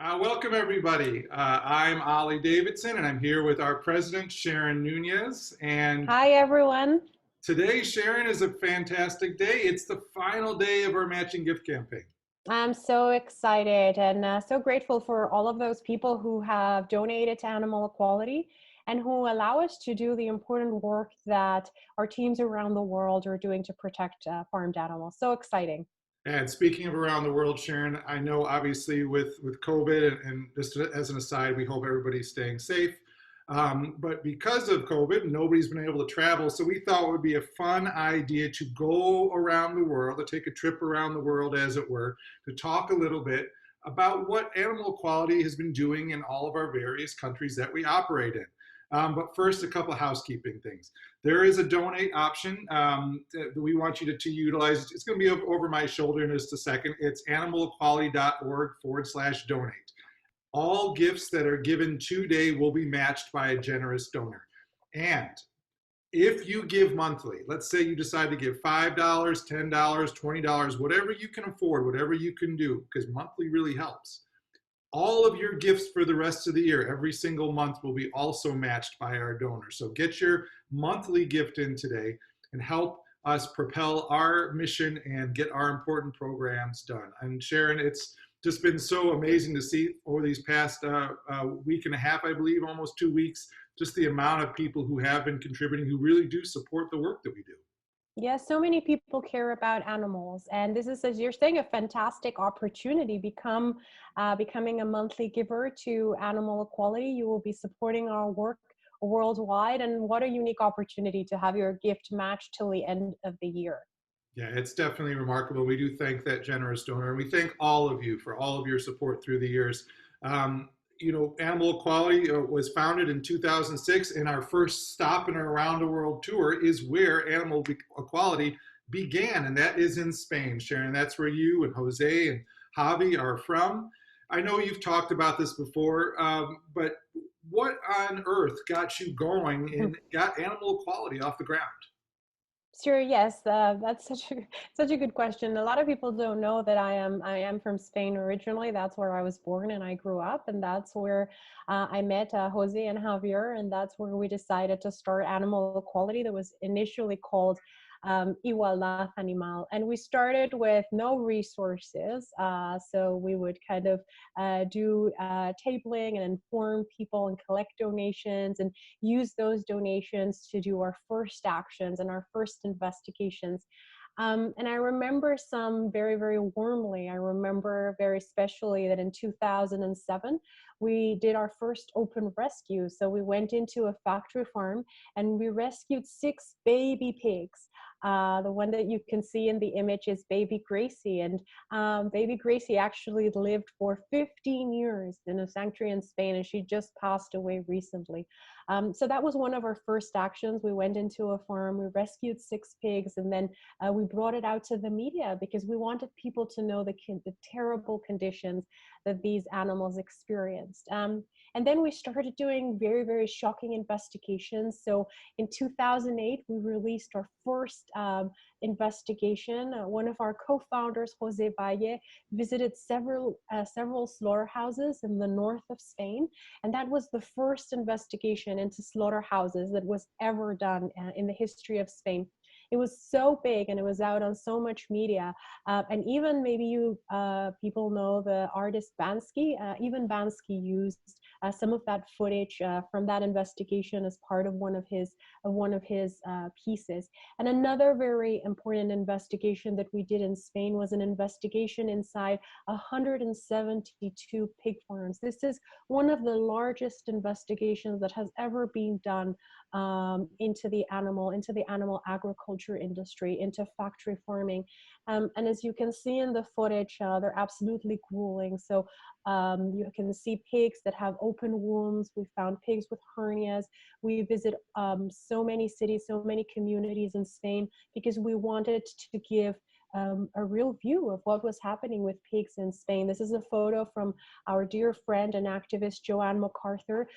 Welcome, everybody. I'm Ollie Davidson, and I'm here with our president, Sharon Nunez. And Hi, everyone. today, Sharon, is a fantastic day. It's the final day of our matching gift campaign. I'm so excited and so grateful for all of those people who have donated to Animal Equality and who allow us to do the important work that our teams around the world are doing to protect farmed animals. So exciting. And speaking of around the world, Sharon, I know obviously with COVID, and just as an aside, we hope everybody's staying safe. But because of COVID, nobody's been able to travel. So we thought it would be a fun idea to go around the world, to take a trip around the world, as it were, to talk a little bit about what Animal Equality has been doing in all of our various countries that we operate in. But first, a couple of housekeeping things. There is a donate option that we want you to utilize. It's going to be over my shoulder in just a second. It's animalequality.org/donate. All gifts that are given today will be matched by a generous donor. And if you give monthly, let's say you decide to give $5, $10, $20, whatever you can afford, whatever you can do, because monthly really helps. All of your gifts for the rest of the year, every single month, will be also matched by our donors. So get your monthly gift in today and help us propel our mission and get our important programs done. And Sharon, it's just been so amazing to see over these past week and a half, I believe, almost 2 weeks, just the amount of people who have been contributing, who really do support the work that we do. Yeah, so many people care about animals, and this is, as you're saying, a fantastic opportunity. Becoming a monthly giver to Animal Equality. You will be supporting our work worldwide, and what a unique opportunity to have your gift matched till the end of the year. Yeah, it's definitely remarkable. We do thank that generous donor, and we thank all of you for all of your support through the years. Um, Animal Equality was founded in 2006, and our first stop in our around the world tour is where Animal Equality began, and that is in Spain. Sharon, that's where you and Jose and Javi are from. I know you've talked about this before, but what on earth got you going and got Animal Equality off the ground? Sure. Yes, that's such a good question. A lot of people don't know that I am from Spain originally. That's where I was born and I grew up, and that's where I met Jose and Javier, and that's where we decided to start Animal Equality. That was initially called Igualdad Animal, and we started with no resources. So we would kind of do tabling and inform people and collect donations and use those donations to do our first actions and our first investigations. And I remember some very, very warmly. I remember very specially that in 2007, we did our first open rescue. So we went into a factory farm and we rescued 6 baby pigs. The one that you can see in the image is baby Gracie. And baby Gracie actually lived for 15 years in a sanctuary in Spain, and she just passed away recently. So that was one of our first actions. We went into a farm, we rescued 6 pigs, and then we brought it out to the media because we wanted people to know the terrible conditions that these animals experienced. And then we started doing very, very shocking investigations. So in 2008, we released our first investigation. One of our co-founders, Jose Valle, visited several slaughterhouses in the north of Spain, and that was the first investigation into slaughterhouses that was ever done in the history of Spain. It was so big and it was out on so much media. And even maybe you people know the artist Bansky. Even Bansky used some of that footage from that investigation as part of one of his pieces. And another very important investigation that we did in Spain was an investigation inside 172 pig farms. This is one of the largest investigations that has ever been done into the animal agriculture industry, into factory farming. And as you can see in the footage, they're absolutely grueling. So you can see pigs that have open wounds. We found pigs with hernias. We visit so many cities, so many communities in Spain because we wanted to give a real view of what was happening with pigs in Spain. This is a photo from our dear friend and activist Joanne MacArthur,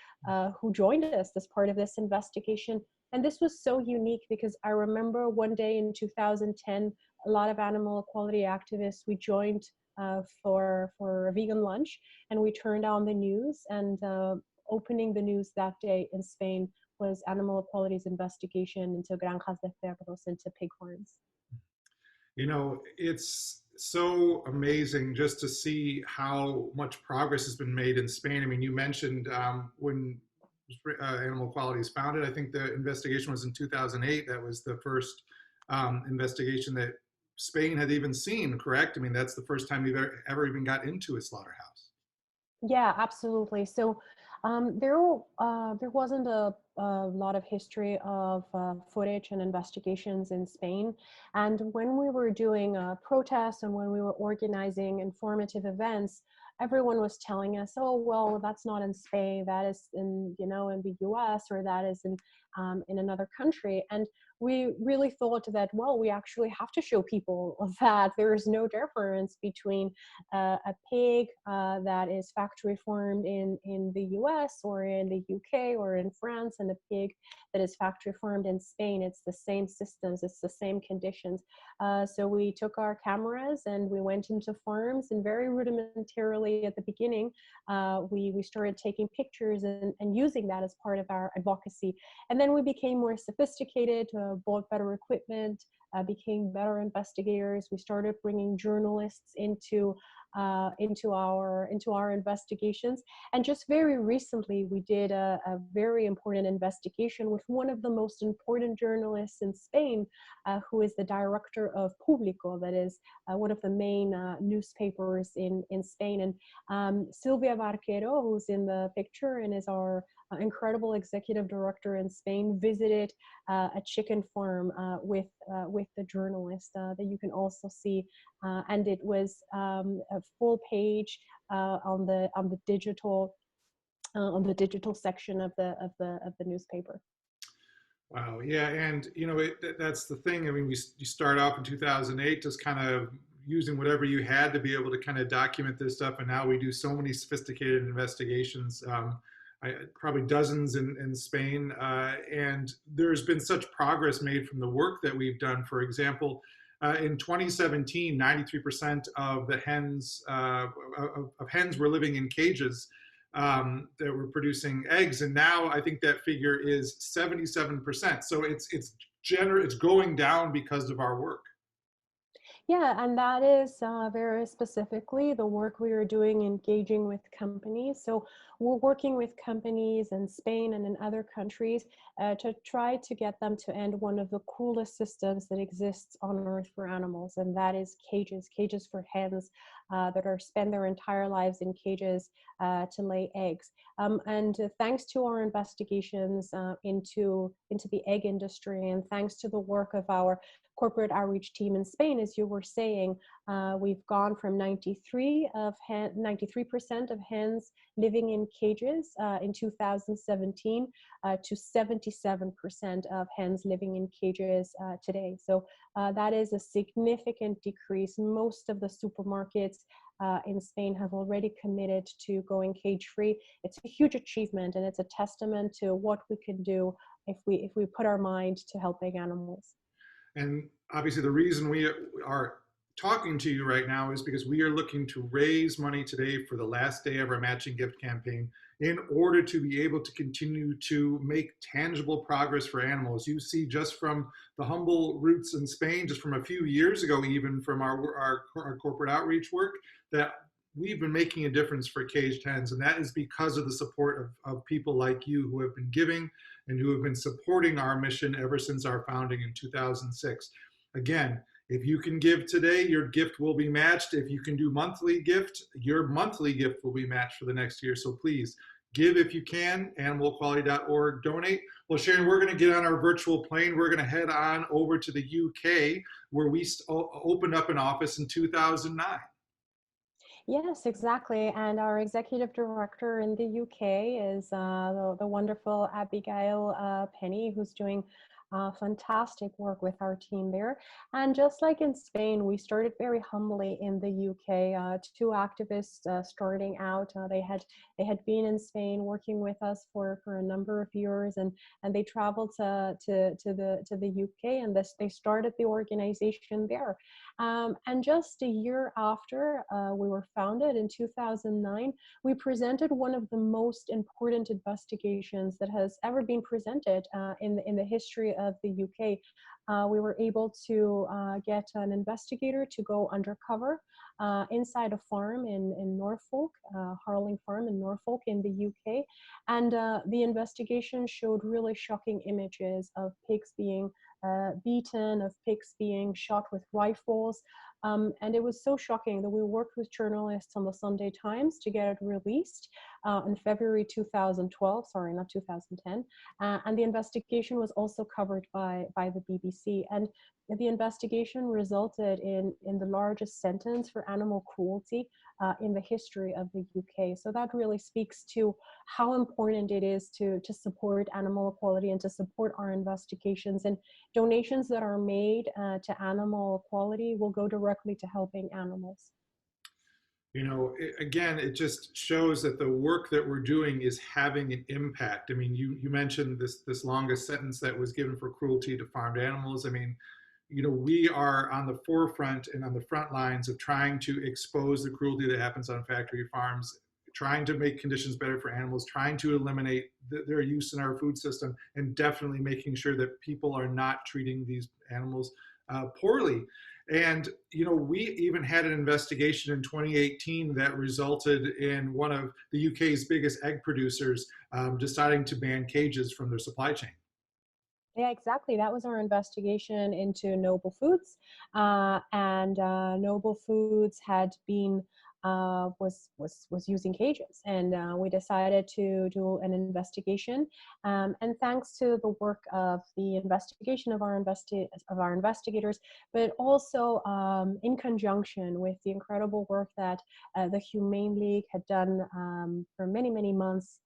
who joined us as part of this investigation. And this was so unique because I remember one day in 2010, a lot of animal equality activists, we joined for a vegan lunch, and we turned on the news, and opening the news that day in Spain was Animal Equality's investigation into granjas de cerdos, into pig farms. You know, it's so amazing just to see how much progress has been made in Spain. I mean, you mentioned when Animal Equality is founded, I think the investigation was in 2008. That was the first investigation that Spain had even seen, correct? I mean, that's the first time we've ever even got into a slaughterhouse. Yeah, absolutely. So there wasn't a lot of history of footage and investigations in Spain. And when we were doing protests and when we were organizing informative events, everyone was telling us, "Oh, well, that's not in Spain. That is in, in the U.S., or that is in another country." And we really thought that, well, we actually have to show people that there is no difference between a pig that is factory farmed in the US or in the UK or in France, and a pig that is factory farmed in Spain. It's the same systems, it's the same conditions. So we took our cameras and we went into farms, and very rudimentarily at the beginning, we started taking pictures and using that as part of our advocacy. And then we became more sophisticated, bought better equipment, became better investigators. We started bringing journalists into our investigations. And just very recently, we did a very important investigation with one of the most important journalists in Spain, who is the director of Público, that is one of the main newspapers in Spain. And Silvia Barquero, who's in the picture and is our incredible executive director in Spain, visited a chicken farm with the journalist that you can also see, and it was a full page on the digital section of the newspaper. Wow. Yeah. And, you know, that's the thing. I mean, you start off in 2008 just kind of using whatever you had to be able to kind of document this stuff. And now we do so many sophisticated investigations, probably dozens in Spain. And there's been such progress made from the work that we've done. For example, in 2017, 93% of the hens of hens were living in cages that were producing eggs, and now I think that figure is 77%. So it's going down because of our work. Yeah, and that is very specifically the work we are doing, engaging with companies. So we're working with companies in Spain and in other countries to try to get them to end one of the coolest systems that exists on Earth for animals, and that is cages for hens that are spend their entire lives in cages to lay eggs. And thanks to our investigations into the egg industry, and thanks to the work of our corporate outreach team in Spain, as you were saying, we've gone from 93% of hens living in cages in 2017 to 77% of hens living in cages today. So that is a significant decrease. Most of the supermarkets in Spain have already committed to going cage-free. It's a huge achievement, and it's a testament to what we can do if we put our mind to helping animals. And obviously, the reason we are talking to you right now is because we are looking to raise money today for the last day of our matching gift campaign in order to be able to continue to make tangible progress for animals. You see, just from the humble roots in Spain, just from a few years ago, even from our corporate outreach work, that we've been making a difference for caged hens. And that is because of the support of people like you who have been giving and who have been supporting our mission ever since our founding in 2006. Again, if you can give today, your gift will be matched. If you can do monthly gift, your monthly gift will be matched for the next year. So please give if you can, animalequality.org, donate. Well, Sharon, we're going to get on our virtual plane. We're going to head on over to the UK, where we opened up an office in 2009. Yes, exactly. And our executive director in the UK is the wonderful Abigail Penny, who's doing fantastic work with our team there. And just like in Spain, we started very humbly in the UK. Two activists starting out, they had been in Spain working with us for a number of years, and they traveled to the UK, and they started the organization there. And just a year after we were founded in 2009, we presented one of the most important investigations that has ever been presented in the history of the UK. We were able to get an investigator to go undercover inside a farm in Norfolk, Harling Farm in Norfolk in the UK. And the investigation showed really shocking images of pigs being beaten, of pigs being shot with rifles. And it was so shocking that we worked with journalists on the Sunday Times to get it released in February 2012, sorry, not 2010. And the investigation was also covered by the BBC. And the investigation resulted in the largest sentence for animal cruelty in the history of the UK. So that really speaks to how important it is to support animal equality and to support our investigations. And donations that are made to animal equality will go directly to helping animals. Again, it just shows that the work that we're doing is having an impact. I mean, you mentioned this longest sentence that was given for cruelty to farmed animals. I mean, we are on the forefront and on the front lines of trying to expose the cruelty that happens on factory farms, trying to make conditions better for animals, trying to eliminate their use in our food system, and definitely making sure that people are not treating these animals poorly. And we even had an investigation in 2018 that resulted in one of the UK's biggest egg producers deciding to ban cages from their supply chain. Yeah, exactly. That was our investigation into Noble Foods, and Noble Foods had been was using cages, and we decided to do an investigation. And thanks to the work of the investigation of our investigators, but also in conjunction with the incredible work that the Humane League had done for many months.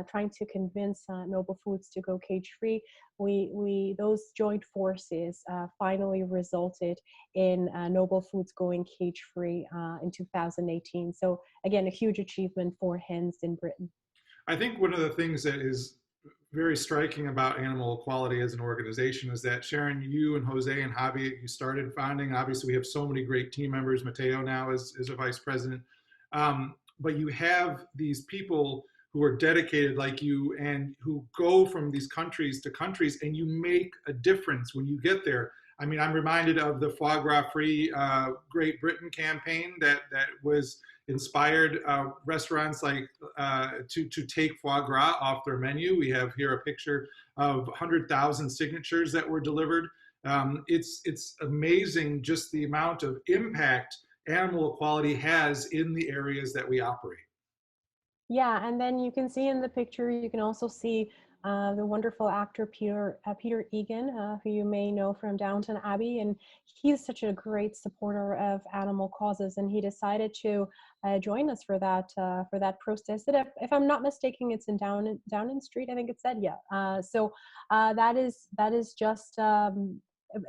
Trying to convince Noble Foods to go cage-free, we those joint forces finally resulted in Noble Foods going cage-free in 2018. So again, a huge achievement for hens in Britain. I think one of the things that is very striking about animal equality as an organization is that, Sharon, you and Jose and Javi, you started founding. Obviously, we have so many great team members. Mateo now is a vice president. But you have these people who are dedicated like you and who go from these countries to countries, and you make a difference when you get there. I mean, I'm reminded of the foie gras free Great Britain campaign that was inspired restaurants like to take foie gras off their menu. We have here a picture of 100,000 signatures that were delivered. It's amazing just the amount of impact animal equality has in the areas that we operate. Yeah, and then you can see in the picture, you can also see the wonderful actor Peter Egan, who you may know from Downton Abbey, and he's such a great supporter of animal causes, and he decided to join us for that protest. That if I'm not mistaken, it's in Downing Street, I think it said, yeah. So that is just.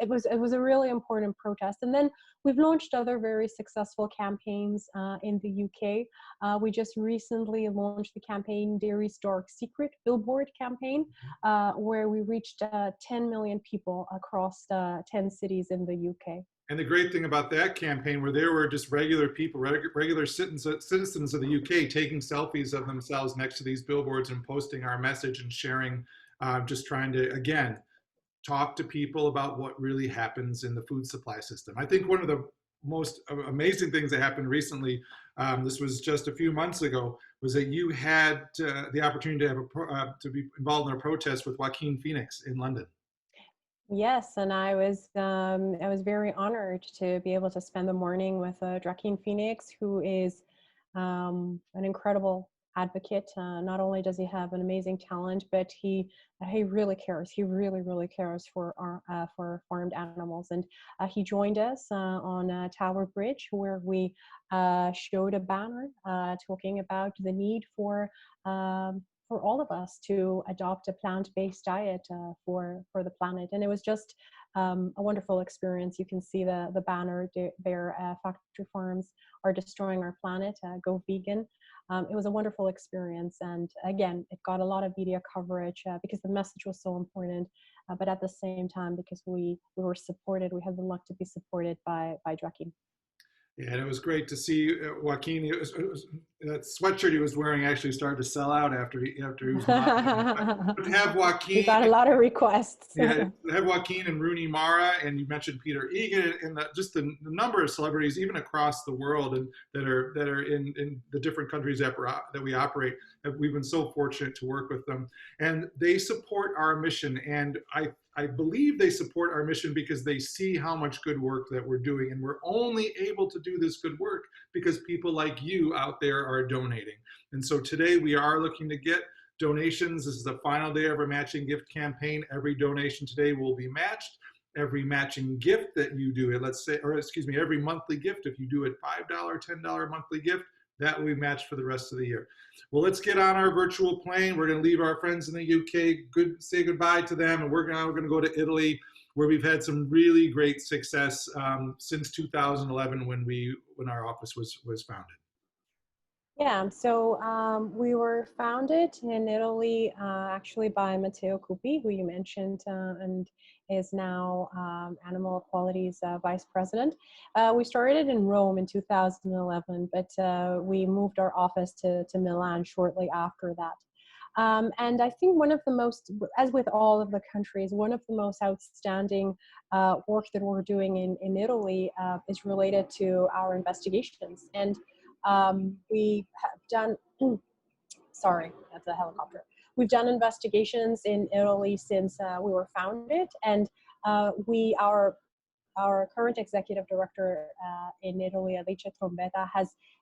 It was a really important protest, and then we've launched other very successful campaigns in the UK. We just recently launched the campaign Dairy's Dark Secret billboard campaign, where we reached 10 million people across 10 cities in the UK. And the great thing about that campaign, where there were just regular people, regular citizens of the UK taking selfies of themselves next to these billboards and posting our message and sharing, just trying to, again, talk to people about what really happens in the food supply system. I think one of the most amazing things that happened recently, this was just a few months ago, was that you had the opportunity to have to be involved in a protest with Joaquin Phoenix in London. Yes, and I was very honored to be able to spend the morning with Joaquin Phoenix, who is an incredible advocate. Not only does he have an amazing talent, but he really cares. He really cares for for farmed animals. And he joined us on Tower Bridge, where we showed a banner talking about the need for for all of us to adopt a plant-based diet for the planet. And it was just a wonderful experience. You can see the banner there. Factory farms are destroying our planet. Go vegan. It was a wonderful experience, and again, it got a lot of media coverage because the message was so important. But at the same time, because we were supported, we had the luck to be supported by Joaquin. Yeah, and it was great to see Joaquin. That sweatshirt he was wearing actually started to sell out after he was modeling. But to have We Joaquin, got a lot of requests. yeah, to have Joaquin and Rooney Mara, and you mentioned Peter Egan, and just the number of celebrities, even across the world, and that are in the different countries that we operate. We've been so fortunate to work with them, and they support our mission. And I believe they support our mission because they see how much good work that we're doing. And we're only able to do this good work because people like you out there are donating. And so today we are looking to get donations. This is the final day of our matching gift campaign. Every donation today will be matched. Every matching gift that you do, let's say, or excuse me, every monthly gift, if you do it $5, $10 monthly gift, that will be matched for the rest of the year. Well, let's get on our virtual plane. We're going to leave our friends in the UK, say goodbye to them, and we're going to go to Italy, where we've had some really great success since 2011 when our office was founded. Yeah, so we were founded in Italy actually by Matteo Cupi, who you mentioned, and is now Animal Equality's vice president. We started in Rome in 2011, but we moved our office to Milan shortly after that. And I think one of the most, as with all of the countries, one of the most outstanding work that we're doing in Italy is related to our investigations. And we have done, sorry, that's a helicopter. We've done investigations in Italy since we were founded, and our current executive director in Italy, Alice Trombetta,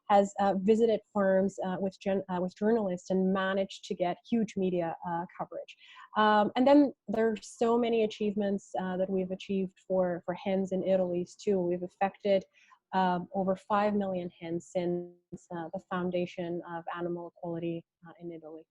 has visited farms with journalists and managed to get huge media coverage. And then there's so many achievements that we've achieved for hens in Italy too. We've affected over 5 million hens since the foundation of Animal Equality in Italy.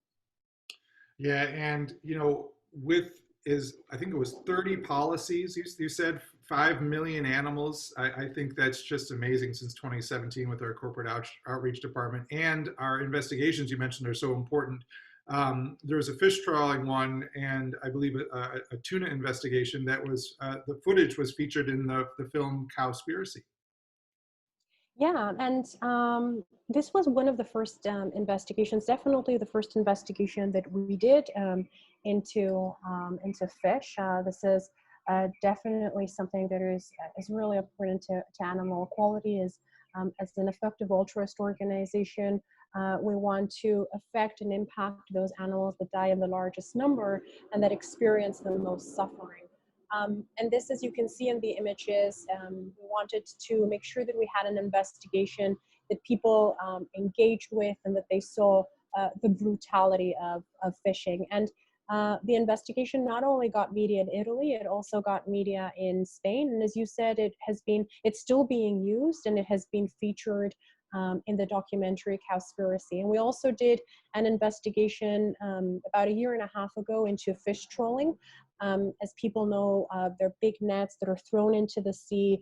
Yeah, and I think it was 30 policies. You said 5 million animals. I think that's just amazing since 2017 with our corporate outreach department, and our investigations you mentioned are so important. There was a fish trawling one, and I believe a tuna investigation that was the footage was featured in the film Cowspiracy. Yeah, and this was one of the first investigations, definitely the first investigation that we did into fish. This is definitely something that is really important to animal equality. As an effective altruist organization, we want to affect and impact those animals that die in the largest number and that experience the most suffering. And this, as you can see in the images, we wanted to make sure that we had an investigation that people engaged with and that they saw the brutality of fishing. And the investigation not only got media in Italy, it also got media in Spain. And as you said, it's still being used, and it has been featured in the documentary Cowspiracy. And we also did an investigation about a year and a half ago into fish trolling. As people know, they're big nets that are thrown into the sea.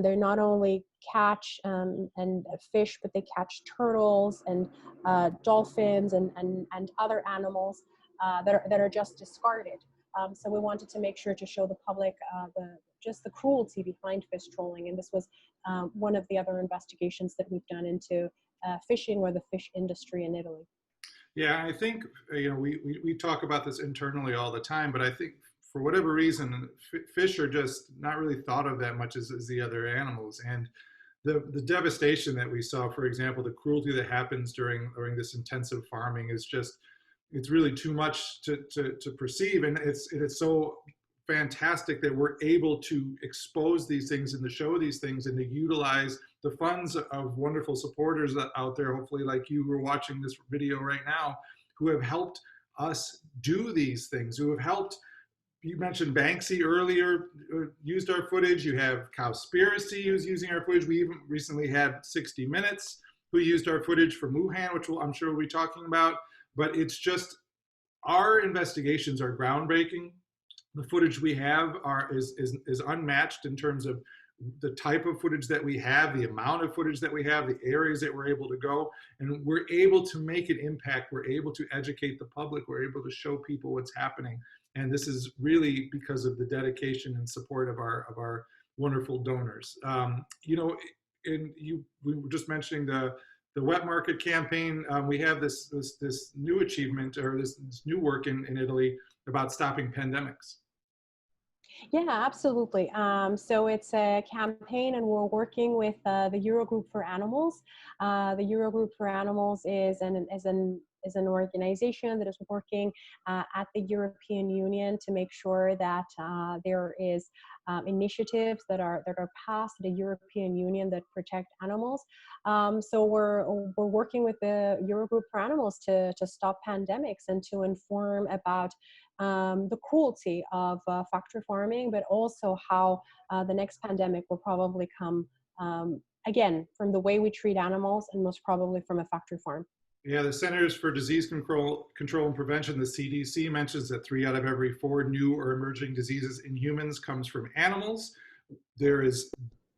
They not only catch and fish, but they catch turtles and dolphins and other animals that are just discarded. So we wanted to make sure to show the public the cruelty behind fish trolling. And this was one of the other investigations that we've done into fishing or the fish industry in Italy. Yeah, I think we talk about this internally all the time, but I think for whatever reason, fish are just not really thought of that much as the other animals. And the devastation that we saw, for example, the cruelty that happens during this intensive farming is just, it's really too much to perceive. And it's so fantastic that we're able to expose these things and to show these things and to utilize the funds of wonderful supporters out there, hopefully like you who are watching this video right now, who have helped us do these things, who have helped. You mentioned Banksy earlier, used our footage. You have Cowspiracy who's using our footage. We even recently had 60 Minutes who used our footage for Wuhan, which I'm sure we'll be talking about. But it's just our investigations are groundbreaking. The footage we have is unmatched in terms of the type of footage that we have, the amount of footage that we have, the areas that we're able to go, and we're able to make an impact. We're able to educate the public. We're able to show people what's happening. And this is really because of the dedication and support of our wonderful donors. We were just mentioning the wet market campaign. We have this new achievement, or this new work in Italy about stopping pandemics. Yeah, absolutely. So it's a campaign, and we're working with the Eurogroup for Animals. The Eurogroup for Animals is an organization that is working at the European Union to make sure that there is initiatives that are passed the European Union that protect animals. So we're working with the Eurogroup for Animals to stop pandemics and to inform about the cruelty of factory farming, but also how the next pandemic will probably come again from the way we treat animals, and most probably from a factory farm. Yeah, the Centers for Disease Control and Prevention, the CDC, mentions that 3 out of every 4 new or emerging diseases in humans comes from animals. There is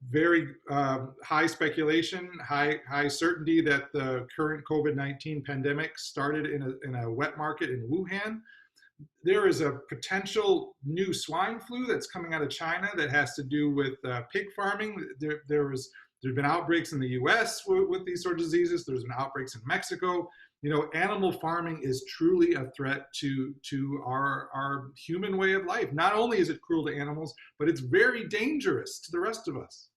very high speculation, high certainty that the current COVID-19 pandemic started in a wet market in Wuhan. There is a potential new swine flu that's coming out of China that has to do with pig farming. There's been outbreaks in the U.S. with these sort of diseases. There's been outbreaks in Mexico. Animal farming is truly a threat to our human way of life. Not only is it cruel to animals, but it's very dangerous to the rest of us.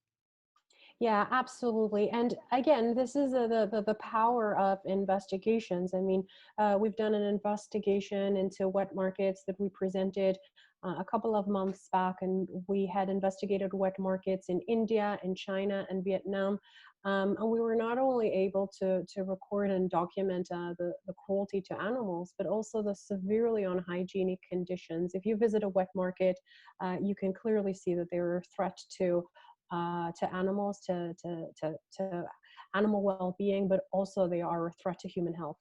Yeah, absolutely. And again, this is the power of investigations. I mean, we've done an investigation into wet markets that we presented a couple of months back, and we had investigated wet markets in India, in China, and Vietnam. And we were not only able to record and document the cruelty to animals, but also the severely unhygienic conditions. If you visit a wet market, you can clearly see that they are a threat to animals, to animal well-being, but also they are a threat to human health.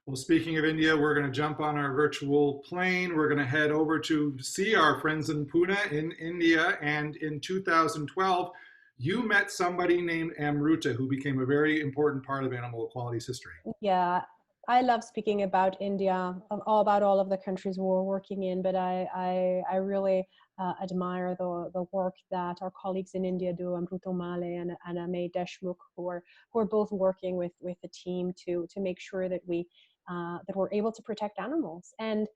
Well, speaking of India, we're going to jump on our virtual plane. We're going to head over to see our friends in Pune in India. And in 2012, you met somebody named Amruta, who became a very important part of animal equality's history. Yeah, I love speaking about India, all about all of the countries we're working in, but I really admire the work that our colleagues in India do, Amruta Male and Amey Deshmukh, who are both working with the team to make sure that we're able to protect animals. And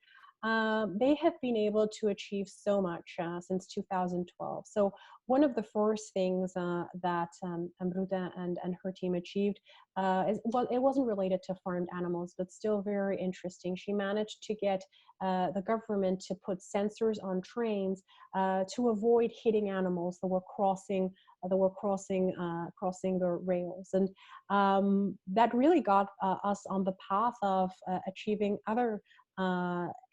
they have been able to achieve so much since 2012. So one of the first things that Amruta and her team achieved well, it wasn't related to farmed animals, but still very interesting. She managed to get the government to put sensors on trains to avoid hitting animals that were crossing the rails, and that really got us on the path of achieving other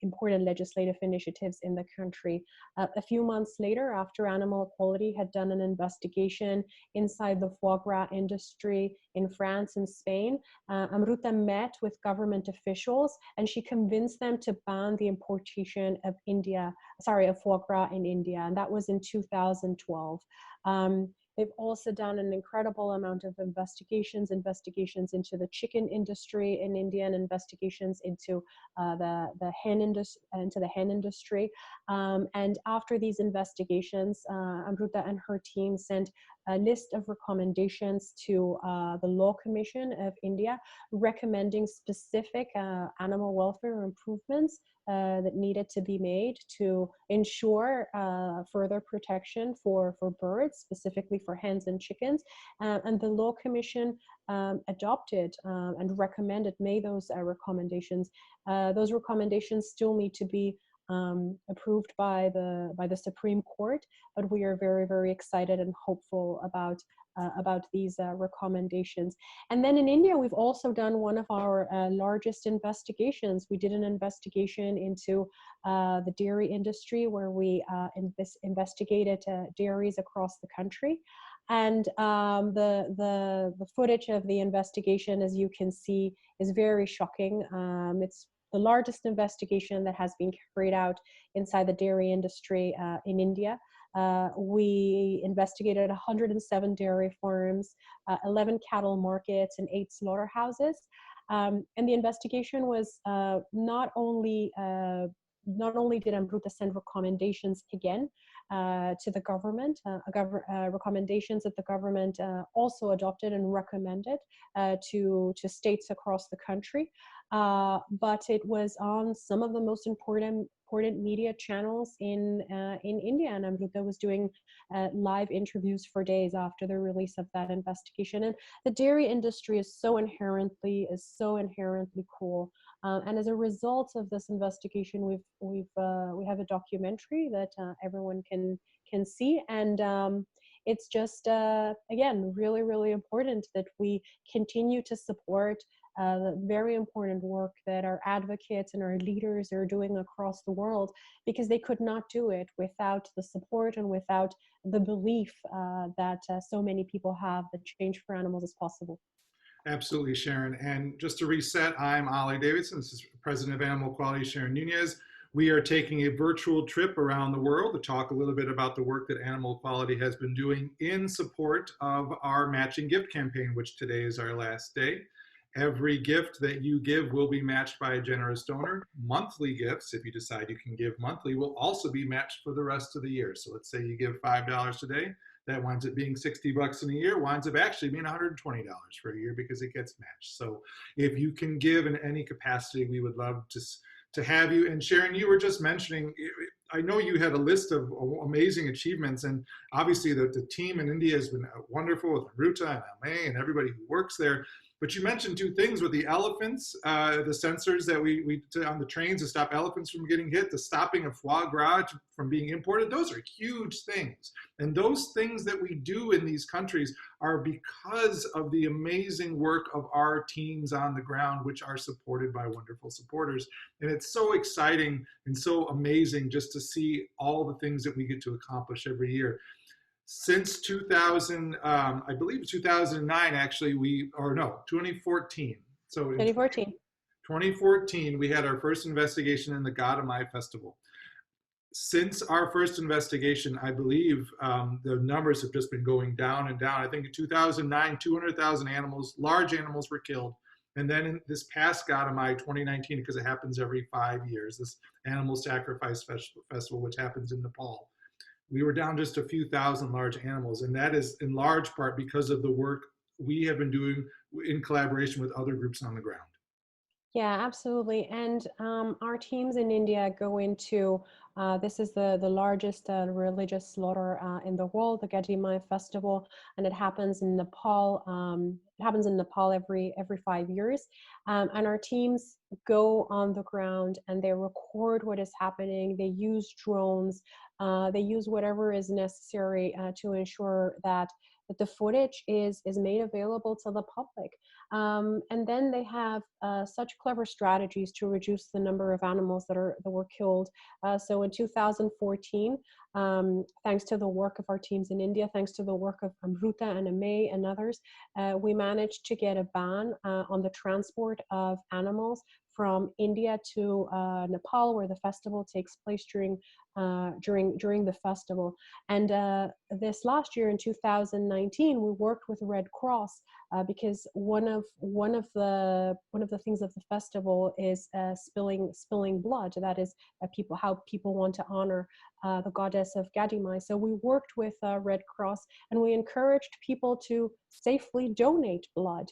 important legislative initiatives in the country. A few months later, after Animal Equality had done an investigation inside the foie gras industry in France and Spain, Amruta met with government officials, and she convinced them to ban the importation of foie gras in India, and that was in 2012. They've also done an incredible amount of investigations into the chicken industry in India, and investigations into the hen industry. And after these investigations, Amruta and her team sent a list of recommendations to the Law Commission of India, recommending specific animal welfare improvements that needed to be made to ensure further protection for birds, specifically for hens and chickens. And the Law Commission adopted and made those recommendations. Those recommendations still need to be approved by the Supreme Court, but we are very, very excited and hopeful about these recommendations. And then in India, we've also done one of our largest investigations. We did an investigation into the dairy industry, where we investigated dairies across the country. And the footage of the investigation, as you can see, is very shocking. It's the largest investigation that has been carried out inside the dairy industry in India. We investigated 107 dairy farms, 11 cattle markets, and 8 slaughterhouses. And the investigation was not only did Amruta send recommendations again to the government, recommendations that the government also adopted and recommended to states across the country, but it was on some of the most important media channels in India, and Amruta was doing live interviews for days after the release of that investigation. And the dairy industry is so inherently cool. And as a result of this investigation, we have a documentary that everyone can see, and it's just again really important that we continue to support the very important work that our advocates and our leaders are doing across the world, because they could not do it without the support and without the belief that so many people have that change for animals is possible. Absolutely, Sharon. And just to reset, I'm Ollie Davidson. This is President of Animal Equality, Sharon Nunez. We are taking a virtual trip around the world to talk a little bit about the work that Animal Equality has been doing in support of our matching gift campaign, which today is our last day. Every gift that you give will be matched by a generous donor. Monthly gifts, if you decide you can give monthly, will also be matched for the rest of the year. So let's say you give $5 today. That winds up being $60 in a year, winds up actually being $120 for a year because it gets matched. So if you can give in any capacity, we would love to have you. And Sharon, you were just mentioning, I know you had a list of amazing achievements, and obviously the team in India has been wonderful with Ruta and Amay and everybody who works there. But you mentioned 2 things with the elephants, the sensors that we on the trains to stop elephants from getting hit, the stopping of foie gras from being imported. Those are huge things. And those things that we do in these countries are because of the amazing work of our teams on the ground, which are supported by wonderful supporters. And it's so exciting and so amazing just to see all the things that we get to accomplish every year. Since 2000, I believe 2009, actually, 2014. So 2014, we had our first investigation in the Gadamai Festival. Since our first investigation, I believe the numbers have just been going down and down. I think in 2009, 200,000 animals, large animals were killed. And then in this past Gadamai 2019, because it happens every 5 years, this animal sacrifice festival, which happens in Nepal, we were down just a few thousand large animals. And that is in large part because of the work we have been doing in collaboration with other groups on the ground. Yeah, absolutely. And our teams in India go into, this is the largest religious slaughter in the world, the Gadimai Festival, and it happens in Nepal. It happens in Nepal every 5 years. And our teams go on the ground and they record what is happening. They use drones. They use whatever is necessary to ensure that the footage is made available to the public. And then they have such clever strategies to reduce the number of animals that were killed. So in 2014, thanks to the work of our teams in India, thanks to the work of Amruta and Amay and others, we managed to get a ban on the transport of animals from India to Nepal, where the festival takes place during the festival. And this last year in 2019, we worked with Red Cross because one of the things of the festival is spilling blood. That is how people want to honor the goddess of Gadimai. So we worked with Red Cross, and we encouraged people to safely donate blood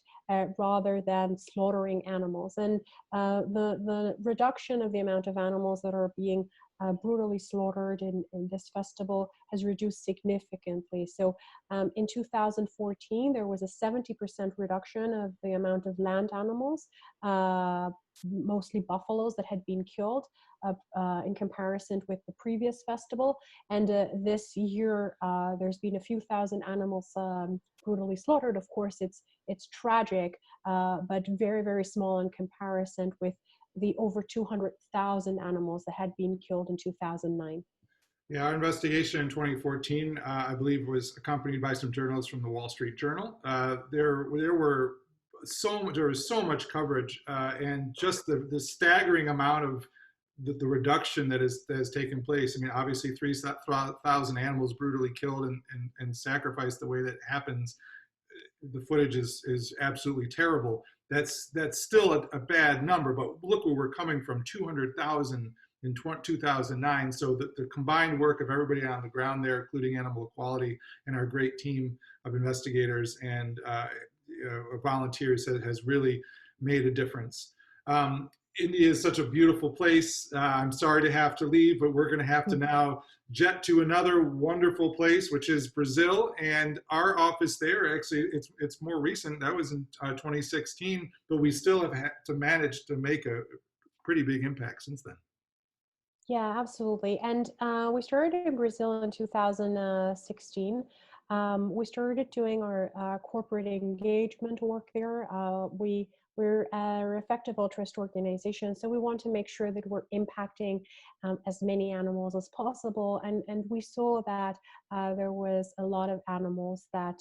rather than slaughtering animals. And the reduction of the amount of animals that are being brutally slaughtered in this festival has reduced significantly. So in 2014, there was a 70% reduction of the amount of land animals, mostly buffaloes, that had been killed in comparison with the previous festival. And this year, there's been a few thousand animals brutally slaughtered. Of course, it's tragic, but very, very small in comparison with the over 200,000 animals that had been killed in 2009. Yeah, our investigation in 2014, I believe, was accompanied by some journalists from the Wall Street Journal. There were there was so much coverage, and just the staggering amount of the reduction that has taken place. I mean, obviously 3,000 animals brutally killed and sacrificed the way that happens. The footage is absolutely terrible. That's still a bad number, but look where we're coming from, 200,000 in 2009. So the combined work of everybody on the ground there, including Animal Equality and our great team of investigators and volunteers, has really made a difference. India is such a beautiful place. I'm sorry to have to leave, but we're going to have to now jet to another wonderful place, which is Brazil. And our office there, actually, it's more recent. That was in 2016, but we still have had to manage to make a pretty big impact since then. Yeah, absolutely. And we started in Brazil in 2016. We started doing our corporate engagement work there. We're a effective altruist organization, so we want to make sure that we're impacting as many animals as possible. And we saw that there was a lot of animals that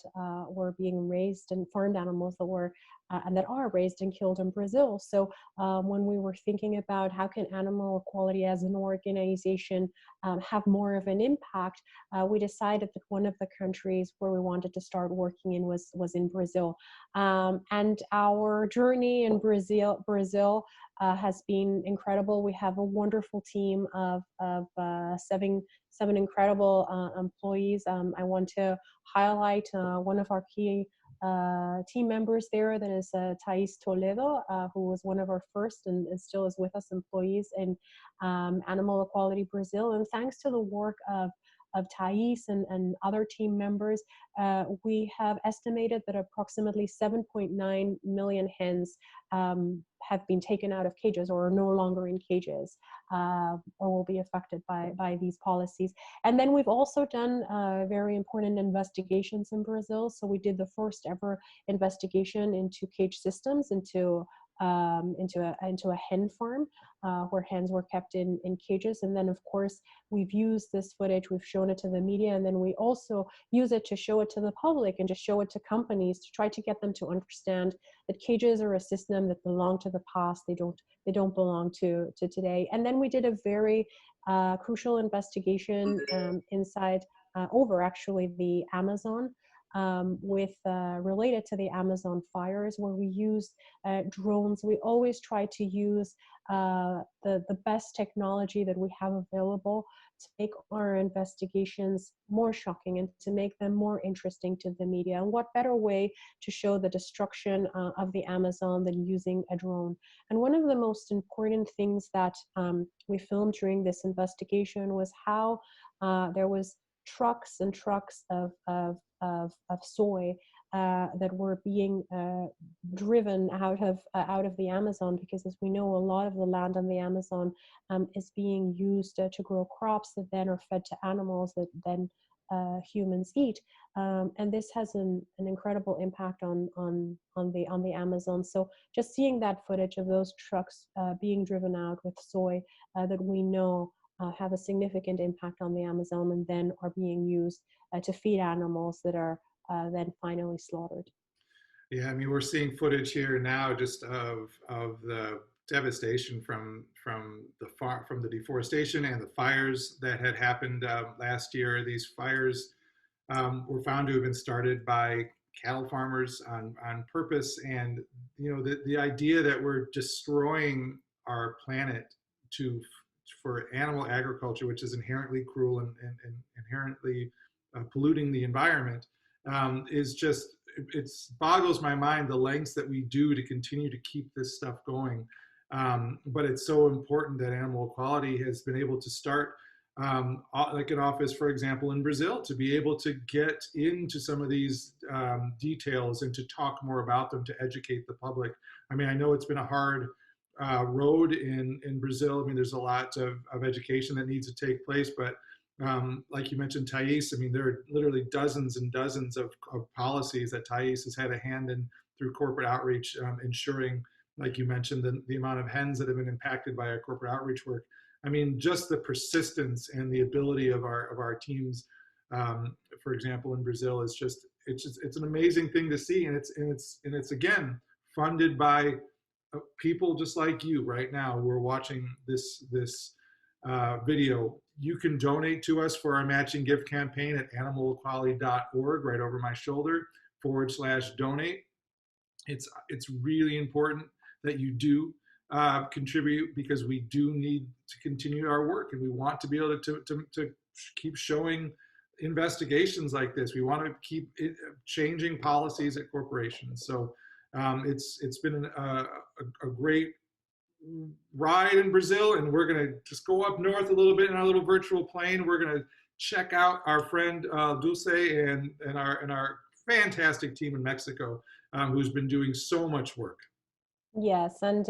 were being raised, and farmed animals that were and that are raised and killed in Brazil. So when we were thinking about how can Animal Equality as an organization have more of an impact, we decided that one of the countries where we wanted to start working in was in Brazil. And our journey in Brazil has been incredible. We have a wonderful team of seven incredible employees. I want to highlight one of our key team members there, that is Thais Toledo, who was one of our first and still is with us employees in Animal Equality Brazil. And thanks to the work of Thais and other team members, we have estimated that approximately 7.9 million hens have been taken out of cages or are no longer in cages, or will be affected by these policies. And then we've also done very important investigations in Brazil. So we did the first ever investigation into cage systems, into a hen farm where hens were kept in cages. And then, of course, we've used this footage, we've shown it to the media, and then we also use it to show it to the public and to show it to companies to try to get them to understand that cages are a system that belong to the past. They don't belong to today. And then we did a very crucial investigation inside over actually the Amazon, with related to the Amazon fires, where we used drones. We always try to use the best technology that we have available to make our investigations more shocking and to make them more interesting to the media. And what better way to show the destruction of the Amazon than using a drone? And one of the most important things that we filmed during this investigation was how there was trucks and trucks of soy that were being driven out of the Amazon, because, as we know, a lot of the land on the Amazon is being used to grow crops that then are fed to animals that then humans eat, and this has an incredible impact on the Amazon. So just seeing that footage of those trucks being driven out with soy that we know have a significant impact on the Amazon, and then are being used to feed animals that are then finally slaughtered. Yeah, I mean, we're seeing footage here now just of the devastation from the deforestation and the fires that had happened last year. These fires were found to have been started by cattle farmers on purpose, and the idea that we're destroying our planet for animal agriculture, which is inherently cruel and inherently polluting the environment, is just, it boggles my mind the lengths that we do to continue to keep this stuff going. But it's so important that Animal Equality has been able to start like an office, for example, in Brazil, to be able to get into some of these details and to talk more about them, to educate the public. I mean, I know it's been a hard road in Brazil. I mean, there's a lot of education that needs to take place, but like you mentioned, Thais, I mean, there are literally dozens and dozens of policies that Thais has had a hand in through corporate outreach, ensuring, like you mentioned, the amount of hens that have been impacted by our corporate outreach work. I mean, just the persistence and the ability of our teams, for example, in Brazil, is just, it's an amazing thing to see. And it's again, funded by people just like you right now who are watching this video. You can donate to us for our matching gift campaign at animalequality.org, right over my shoulder, /donate. It's really important that you do contribute, because we do need to continue our work, and we want to be able to keep showing investigations like this. We want to keep changing policies at corporations. So it's been a great ride in Brazil, and we're going to just go up north a little bit in our little virtual plane. We're going to check out our friend Dulce and our fantastic team in Mexico, who's been doing so much work. Yes, and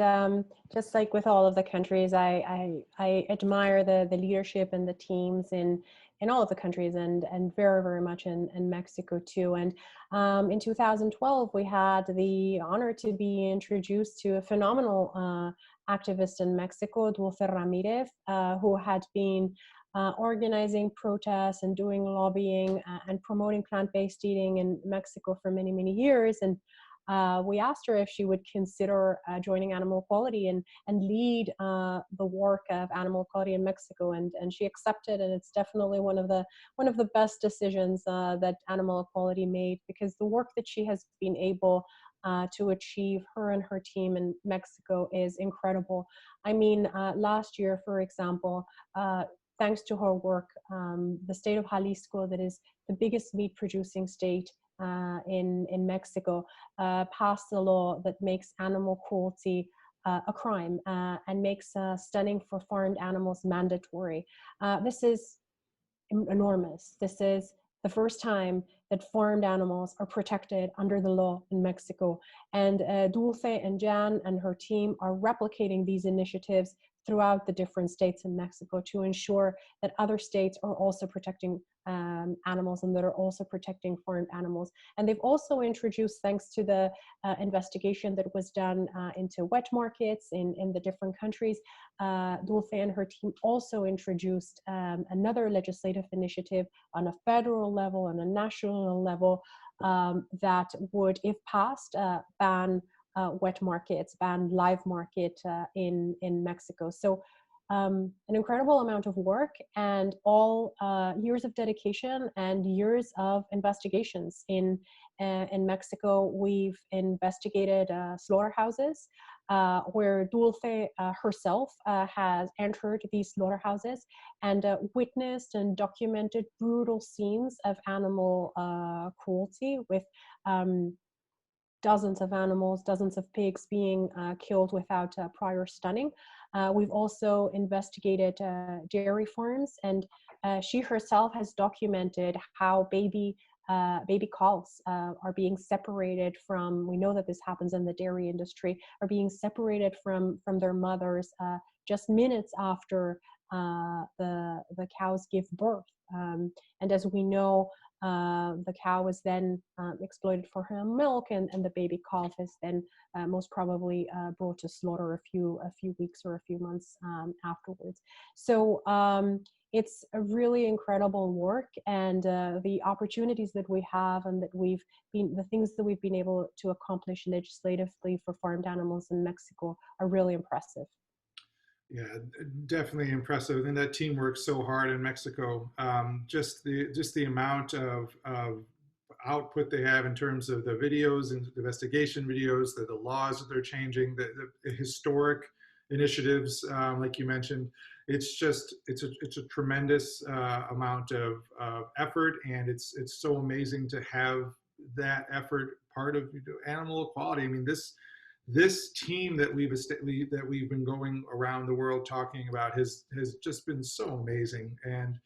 just like with all of the countries, I admire the leadership and the teams in all of the countries, and very, very much in Mexico too. And in 2012, we had the honor to be introduced to a phenomenal activist in Mexico, Dulce Ramirez, who had been organizing protests and doing lobbying and promoting plant-based eating in Mexico for many, many years. And we asked her if she would consider joining Animal Equality and lead the work of Animal Equality in Mexico, and she accepted. And it's definitely one of the best decisions that Animal Equality made, because the work that she has been able to achieve, her and her team in Mexico, is incredible. I mean, last year, for example, thanks to her work, the state of Jalisco, that is the biggest meat producing state in Mexico, passed a law that makes animal cruelty a crime and makes stunning for farmed animals mandatory. This is enormous. This is the first time that farmed animals are protected under the law in Mexico. And Dulce and Jan and her team are replicating these initiatives throughout the different states in Mexico to ensure that other states are also protecting animals, and that are also protecting farmed animals. And they've also introduced, thanks to the investigation that was done into wet markets in the different countries, Dulce and her team also introduced another legislative initiative on a federal level and a national level that would, if passed, ban wet markets, ban live market in Mexico. So an incredible amount of work, and all years of dedication and years of investigations in Mexico. We've investigated slaughterhouses where Dulce herself has entered these slaughterhouses and witnessed and documented brutal scenes of animal cruelty, with dozens of animals, dozens of pigs being killed without prior stunning. We've also investigated dairy farms, and she herself has documented how baby calves are being separated from, we know that this happens in the dairy industry, are being separated from their mothers just minutes after the cows give birth. And as we know, the cow is then exploited for her milk, and the baby calf is then most probably brought to slaughter a few weeks or a few months afterwards. So it's a really incredible work, and the opportunities that we have, and the things that we've been able to accomplish legislatively for farmed animals in Mexico are really impressive. Yeah, definitely impressive. And that team works so hard in Mexico. Just the amount of output they have in terms of the videos and investigation videos, the laws that they're changing, the historic initiatives, like you mentioned. It's a tremendous amount of effort, and it's so amazing to have that effort part of Animal Equality. I mean, this team that we've been going around the world talking about has just been so amazing. And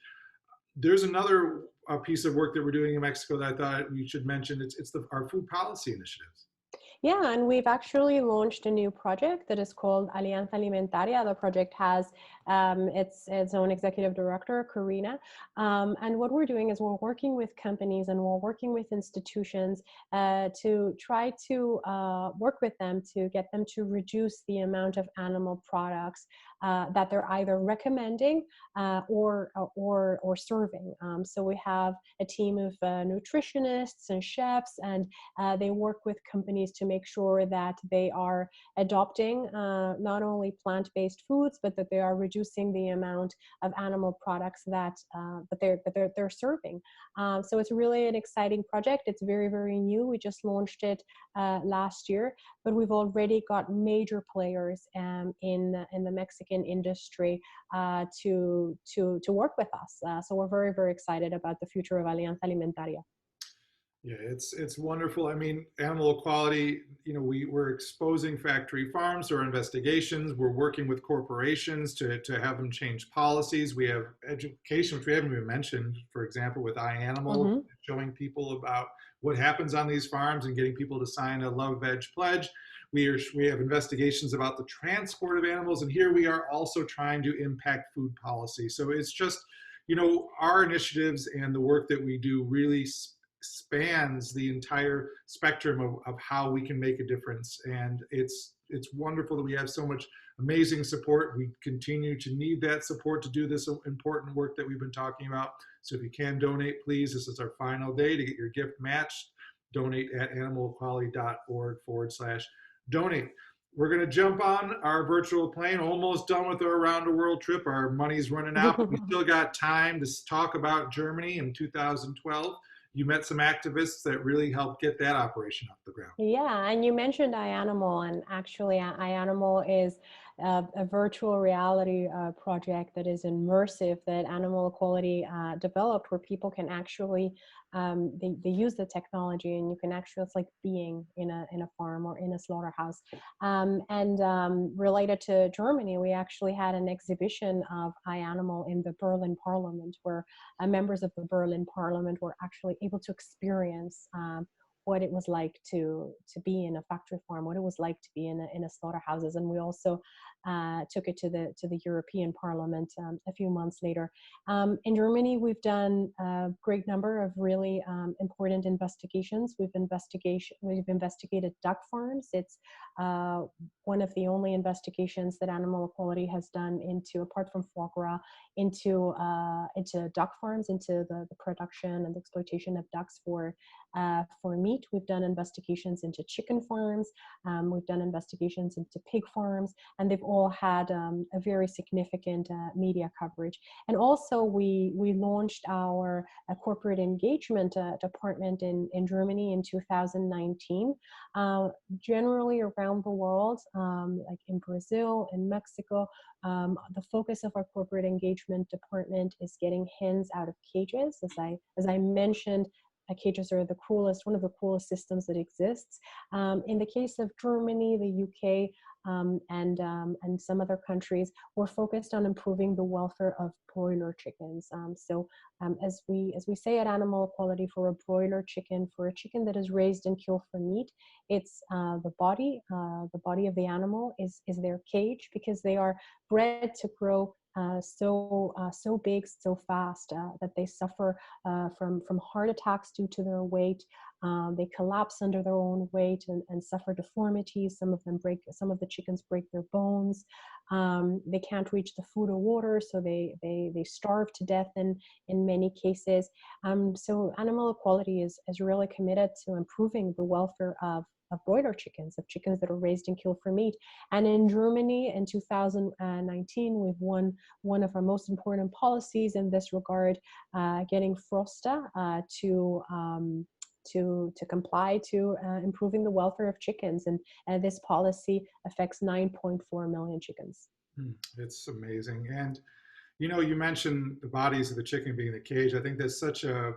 there's another piece of work that we're doing in Mexico that I thought we should mention. It's our food policy initiatives. Yeah, and we've actually launched a new project that is called Alianza Alimentaria. The project has its own executive director, Karina. And what we're doing is we're working with companies and we're working with institutions to try to work with them to get them to reduce the amount of animal products that they're either recommending or serving. So we have a team of nutritionists and chefs, and they work with companies to make sure that they are adopting not only plant-based foods, but that they are reducing the amount of animal products that they're serving. So it's really an exciting project. It's very, very new. We just launched it last year, but we've already got major players in the Mexican industry to work with us. So we're very, very excited about the future of Alianza Alimentaria. Yeah, it's wonderful. I mean, animal equality, we're exposing factory farms to our investigations. We're working with corporations to have them change policies. We have education, which we haven't even mentioned, for example, with iAnimal, Mm-hmm. showing people about what happens on these farms and getting people to sign a Love Veg pledge. We have investigations about the transport of animals, and here we are also trying to impact food policy. So it's just, our initiatives and the work that we do really spans the entire spectrum of how we can make a difference. And it's wonderful that we have so much amazing support. We continue to need that support to do this important work that we've been talking about. So if you can donate, please, this is our final day to get your gift matched. Donate at animalequality.org/donate. We're going to jump on our virtual plane, almost done with our around the world trip. Our money's running out, but we still got time to talk about Germany in 2012. You met some activists that really helped get that operation off the ground. Yeah, and you mentioned iAnimal, and actually, iAnimal is a virtual reality project that is immersive that Animal Equality developed, where people can actually they use the technology, and you can actually, it's like being in a farm or in a slaughterhouse. Related to Germany, we actually had an exhibition of iAnimal in the Berlin Parliament, where members of the Berlin Parliament were actually able to experience what it was like to be in a factory farm, what it was like to be in a slaughterhouses. And we also took it to the European Parliament a few months later. In Germany, we've done a great number of really important investigations. We've investigated duck farms. It's one of the only investigations that Animal Equality has done apart from foie gras, into duck farms, into the production and the exploitation of ducks for meat. We've done investigations into chicken farms. We've done investigations into pig farms, and they've all had a very significant media coverage. And also, we launched our corporate engagement department in Germany in 2019. Generally around the world, like in Brazil and Mexico, the focus of our corporate engagement department is getting hens out of cages. As I mentioned, cages are one of the coolest systems that exists. In the case of Germany, the UK, and some other countries, we're focused on improving the welfare of broiler chickens. As we say at Animal Equality, for a broiler chicken, for a chicken that is raised and killed for meat, it's the body of the animal is their cage, because they are bred to grow so big, so fast, that they suffer from heart attacks due to their weight. They collapse under their own weight and suffer deformities. Some of the chickens break their bones. They can't reach the food or water, so they starve to death in many cases. So Animal Equality is really committed to improving the welfare of broiler chickens, of chickens that are raised and killed for meat. And in Germany in 2019, we've won one of our most important policies in this regard, getting Frosta to comply to improving the welfare of chickens. And this policy affects 9.4 million chickens. It's amazing. And you mentioned the bodies of the chicken being the cage. I think that's such a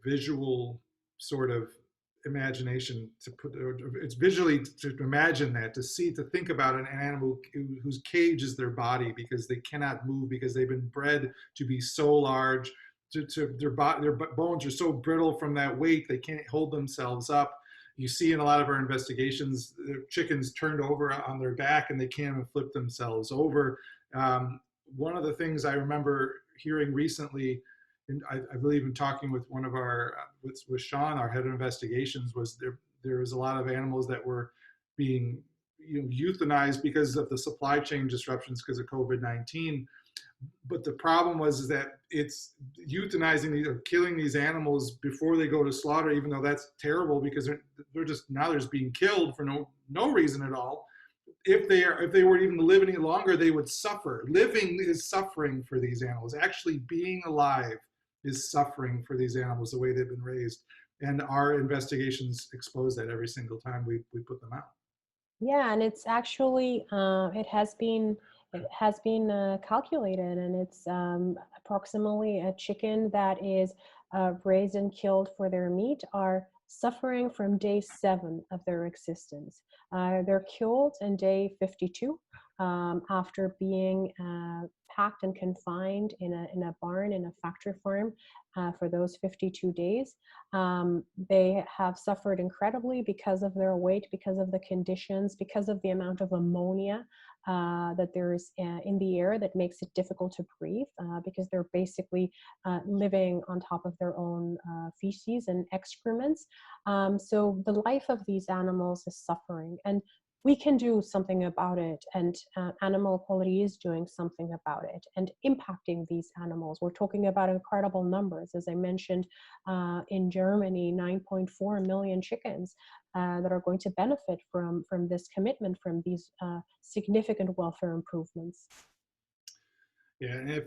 visual sort of imagination to put. It's visually to imagine that, to think about an animal whose cage is their body, because they cannot move, because they've been bred to be so large. Their bones are so brittle from that weight, they can't hold themselves up. You see in a lot of our investigations, the chickens turned over on their back and they can't even flip themselves over. One of the things I remember hearing recently, and I believe in talking with one of our, with Sean, our head of investigations, was there was a lot of animals that were being euthanized because of the supply chain disruptions because of COVID-19. But the problem was is that it's euthanizing these or killing these animals before they go to slaughter, even though that's terrible because they're just now they're just being killed for no reason at all. If they were even to live any longer, they would suffer. Living is suffering for these animals. Actually being alive is suffering for these animals the way they've been raised. And our investigations expose that every single time we put them out. Yeah, and it's actually it has been calculated, and it's approximately a chicken that is raised and killed for their meat are suffering from day 7 of their existence. They're killed in day 52 after being packed and confined in a barn in a factory farm for those 52 days. They have suffered incredibly because of their weight, because of the conditions, because of the amount of ammonia that there's in the air that makes it difficult to breathe, because they're basically living on top of their own feces and excrements. So the life of these animals is suffering. And we can do something about it, and animal equality is doing something about it and impacting these animals. We're talking about incredible numbers. As I mentioned, in Germany, 9.4 million chickens that are going to benefit from this commitment, from these significant welfare improvements. Yeah, and if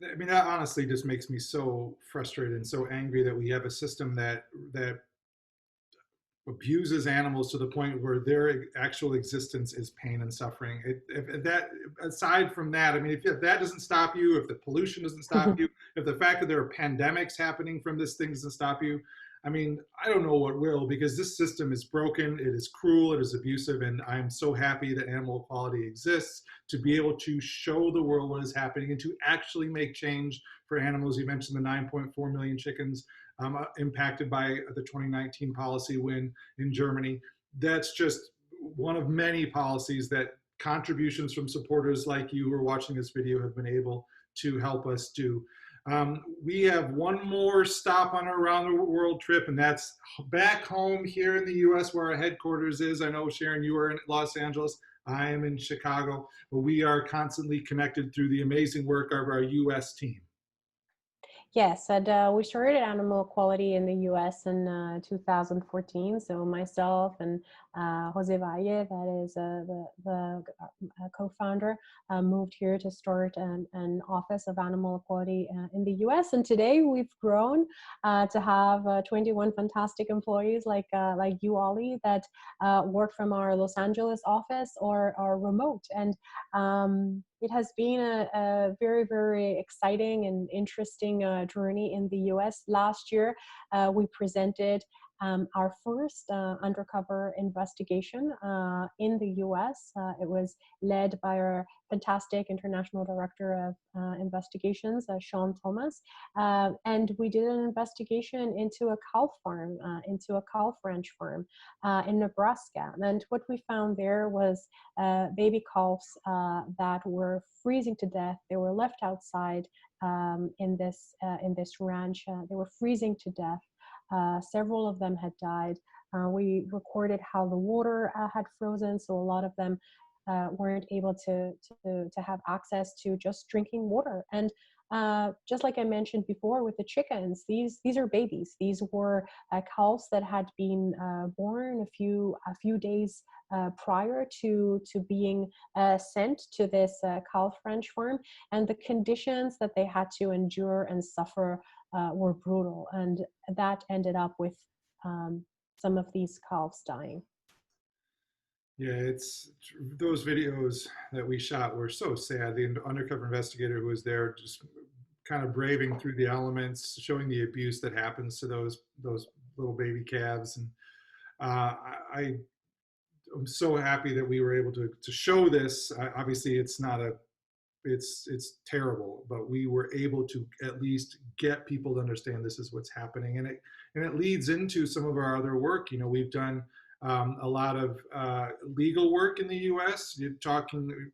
I mean that honestly just makes me so frustrated and so angry that we have a system that abuses animals to the point where their actual existence is pain and suffering. If that, aside from that, I mean, if that doesn't stop you, if the pollution doesn't stop you, if the fact that there are pandemics happening from this thing doesn't stop you, I mean, I don't know what will, because this system is broken, it is cruel, it is abusive, and I'm so happy that animal equality exists to be able to show the world what is happening and to actually make change for animals. You mentioned the 9.4 million chickens impacted by the 2019 policy win in Germany. That's just one of many policies that contributions from supporters like you who are watching this video have been able to help us do. We have one more stop on our around the world trip, and that's back home here in the US where our headquarters is. I know, Sharon, you are in Los Angeles. I am in Chicago, but we are constantly connected through the amazing work of our US team. Yes, and we started animal equality in the US in 2014. So myself and Jose Valle, that is the co-founder, moved here to start an office of animal equality in the US. And today we've grown to have 21 fantastic employees like you, Ollie, that work from our Los Angeles office or are remote. And it has been a very, very exciting and interesting journey in the US. Last year, we presented our first undercover investigation in the US. It was led by our fantastic international director of investigations, Sean Thomas. And we did an investigation into a cow farm, into a cow ranch farm in Nebraska. And what we found there was baby calves that were freezing to death. They were left outside in this ranch. They were freezing to death. Several of them had died. We recorded how the water had frozen, so a lot of them weren't able to have access to just drinking water. And just like I mentioned before with the chickens, these are babies. These were calves that had been born a few days prior to being sent to this calf ranch farm, and the conditions that they had to endure and suffer were brutal, and that ended up with some of these calves dying. Yeah, it's those videos that we shot were so sad. The undercover investigator who was there just kind of braving through the elements, showing the abuse that happens to those little baby calves. And I'm so happy that we were able to show this. Obviously, it's not a it's terrible, but we were able to at least get people to understand this is what's happening, and it leads into some of our other work. You know, we've done a lot of legal work in the U.S. You're talking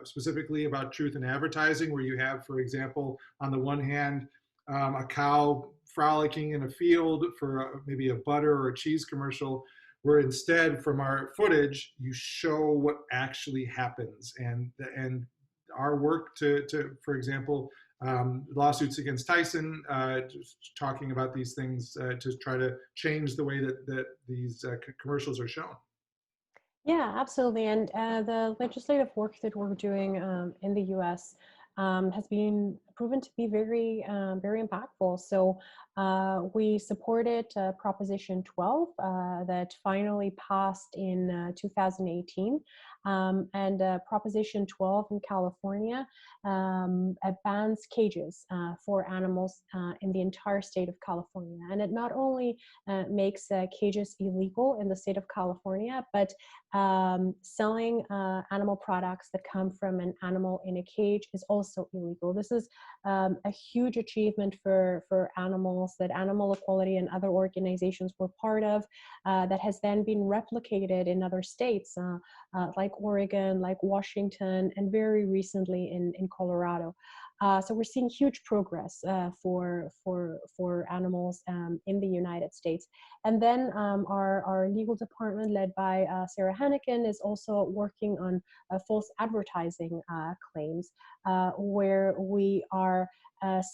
specifically about truth in advertising, where you have, for example, on the one hand, a cow frolicking in a field for maybe a butter or a cheese commercial, where instead from our footage you show what actually happens, and our work for example, lawsuits against Tyson, just talking about these things to try to change the way that these commercials are shown. Yeah, absolutely. And the legislative work that we're doing in the U.S. Has been proven to be very impactful. So we supported Proposition 12 that finally passed in 2018. And Proposition 12 in California bans cages for animals in the entire state of California. And it not only makes cages illegal in the state of California, but selling animal products that come from an animal in a cage is also illegal. This is a huge achievement for animals that Animal Equality and other organizations were part of, that has then been replicated in other states like Oregon, like Washington, and very recently in Colorado. So we're seeing huge progress for animals in the United States. And then our legal department, led by Sarah Hannikin, is also working on false advertising claims, where we are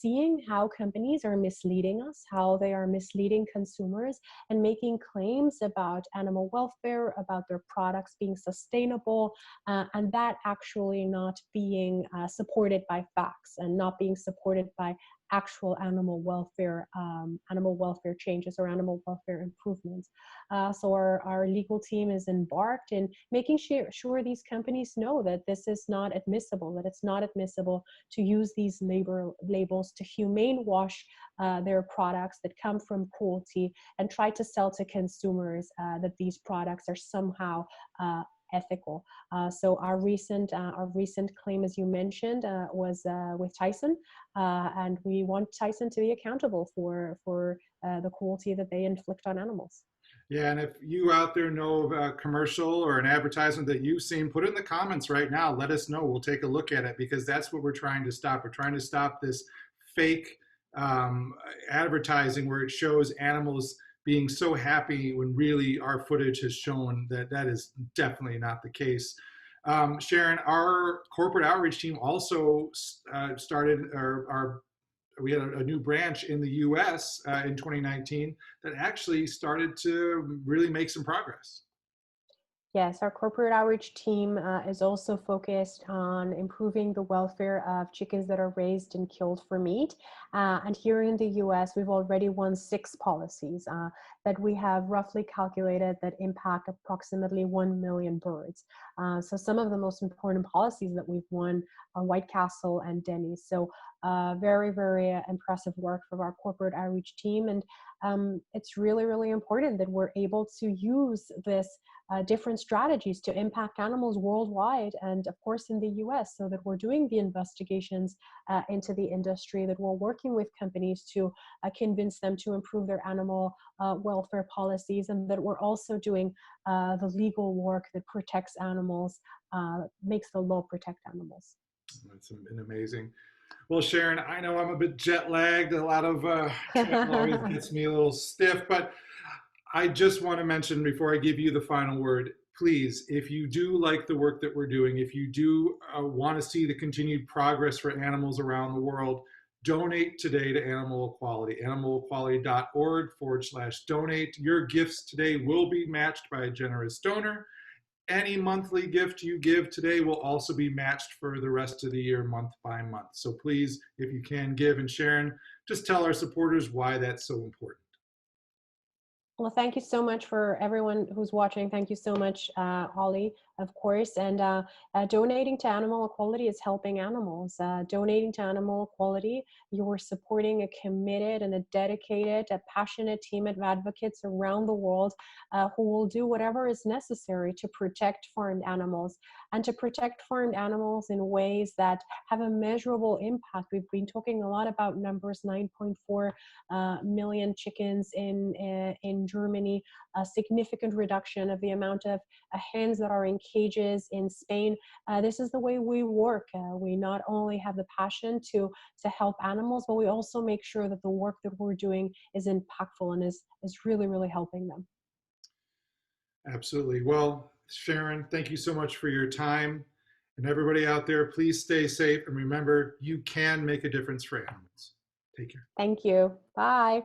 seeing how companies are misleading us, how they are misleading consumers, and making claims about animal welfare, about their products being sustainable, and that actually not being supported by facts and not being supported by actual animal welfare changes or animal welfare improvements. So our legal team is embarked in making sure these companies know that this is not admissible, that it's not admissible to use these labels to humane wash their products that come from cruelty and try to sell to consumers that these products are somehow ethical. So our recent claim, as you mentioned, was with Tyson, and we want Tyson to be accountable for the cruelty that they inflict on animals. Yeah, and if you out there know of a commercial or an advertisement that you've seen, put it in the comments right now. Let us know. We'll take a look at it, because that's what we're trying to stop. We're trying to stop this fake advertising where it shows animals being so happy when really our footage has shown that that is definitely not the case. Sharon, our corporate outreach team also started we had a new branch in the US in 2019 that actually started to really make some progress. Yes, our corporate outreach team is also focused on improving the welfare of chickens that are raised and killed for meat. And here in the US, we've already won 6 policies that we have roughly calculated that impact approximately 1 million birds. So some of the most important policies that we've won are White Castle and Denny's. So very impressive work from our corporate outreach team. And it's really important that we're able to use this different strategies to impact animals worldwide, and of course in the US, so that we're doing the investigations into the industry, that we're working with companies to convince them to improve their animal welfare policies, and that we're also doing the legal work that protects animals, makes the law protect animals. That's been amazing. Well, Sharon, I know I'm a bit jet lagged. A lot of travel always gets me a little stiff, but I just want to mention before I give you the final word, please, if you do like the work that we're doing, if you do want to see the continued progress for animals around the world, donate today to Animal Equality, animalequality.org/donate. Your gifts today will be matched by a generous donor. Any monthly gift you give today will also be matched for the rest of the year, month by month. So please, if you can give, and Sharon, just tell our supporters why that's so important. Well, thank you so much for everyone who's watching. Thank you so much, Ollie, of course. And donating to Animal Equality is helping animals. Donating to Animal Equality, you're supporting a committed and a dedicated, a passionate team of advocates around the world who will do whatever is necessary to protect farmed animals, and to protect farmed animals in ways that have a measurable impact. We've been talking a lot about numbers: 9.4 million chickens in Germany, a significant reduction of the amount of hens that are in cages in Spain. This is the way we work. We not only have the passion to help animals, but we also make sure that the work that we're doing is impactful and is really helping them. Absolutely. Well, Sharon, thank you so much for your time. And everybody out there, please stay safe. And remember, you can make a difference for animals. Take care. Thank you. Bye.